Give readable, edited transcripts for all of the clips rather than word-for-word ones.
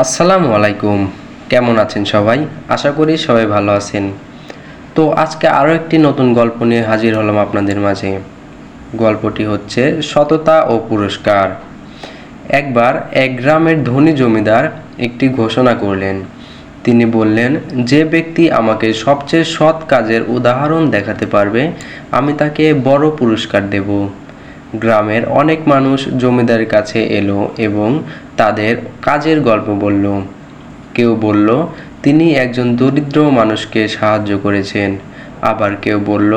আসসালামু আলাইকুম। কেমন আছেন সবাই? আশা করি সবাই ভালো আছেন। তো আজকে আরও একটি নতুন গল্প নিয়ে হাজির হলাম আপনাদের মাঝে। গল্পটি হচ্ছে সততা ও পুরস্কার। একবার এক গ্রামের ধনী জমিদার একটি ঘোষণা করলেন। তিনি বললেন, যে ব্যক্তি আমাকে সবচেয়ে সৎ কাজের উদাহরণ দেখাতে পারবে, আমি তাকে বড় পুরস্কার দেব। গ্রামের অনেক মানুষ জমিদারের কাছে এলো এবং তাদের কাজের গল্প বলল। কেউ বলল, তিনি একজন দরিদ্র মানুষকে সাহায্য করেছেন। আবার কেউ বলল,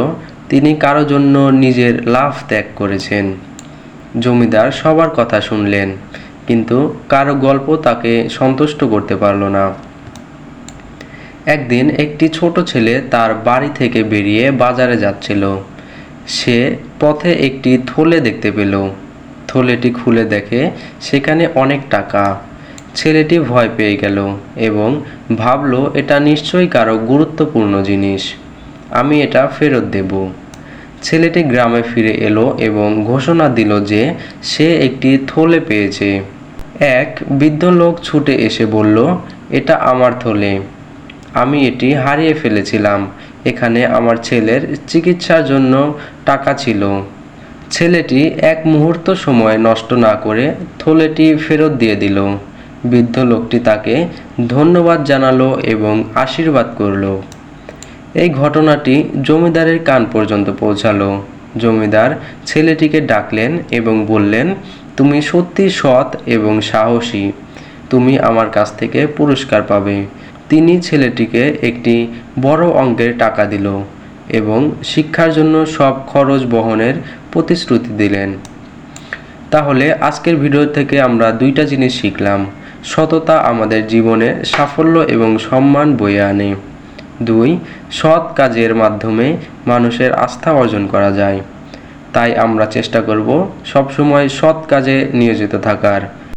তিনি কারো জন্য নিজের লাভ ত্যাগ করেছেন। জমিদার সবার কথা শুনলেন, কিন্তু কারো গল্প তাকে সন্তুষ্ট করতে পারল না। একদিন একটি ছোট ছেলে তার বাড়ি থেকে বেরিয়ে বাজারে যাচ্ছিল। সে পথে একটি থলে দেখতে পেল। থলেটি খুলে দেখে সেখানে অনেক টাকা। ছেলেটি ভয় পেয়ে গেল এবং ভাবল, এটা নিশ্চয়ই কারো গুরুত্বপূর্ণ জিনিস, আমি এটা ফেরত দেব। ছেলেটি গ্রামে ফিরে এলো এবং ঘোষণা দিল যে সে একটি থলে পেয়েছে। এক বৃদ্ধ লোক ছুটে এসে বলল, এটা আমার থলে, আমি এটি হারিয়ে ফেলেছিলাম। এখানে আমার ছেলের চিকিৎসার জন্য টাকা ছিল। ছেলেটি এক মুহূর্ত সময় নষ্ট না করে থলেটি ফেরত দিয়ে দিল। বৃদ্ধ লোকটি তাকে ধন্যবাদ জানালো এবং আশীর্বাদ করলো। এই ঘটনাটি জমিদারের কান পর্যন্ত পৌঁছালো। জমিদার ছেলেটিকে ডাকলেন এবং বললেন, তুমি সত্যি সৎ এবং সাহসী, তুমি আমার কাছ থেকে পুরস্কার পাবে। তিনি ছেলেটিকে একটি বড় অঙ্কের টাকা দিল এবং শিক্ষার জন্য সব খরচ বহনের প্রতিশ্রুতি দিলেন। তাহলে আজকের ভিডিও থেকে আমরা দুইটা জিনিস শিখলাম। সততা আমাদের জীবনে সাফল্য এবং সম্মান বয়ে আনে। 2, সৎ কাজের মাধ্যমে মানুষের আস্থা অর্জন করা যায়। তাই আমরা চেষ্টা করব সবসময় সৎ কাজে নিয়োজিত থাকার।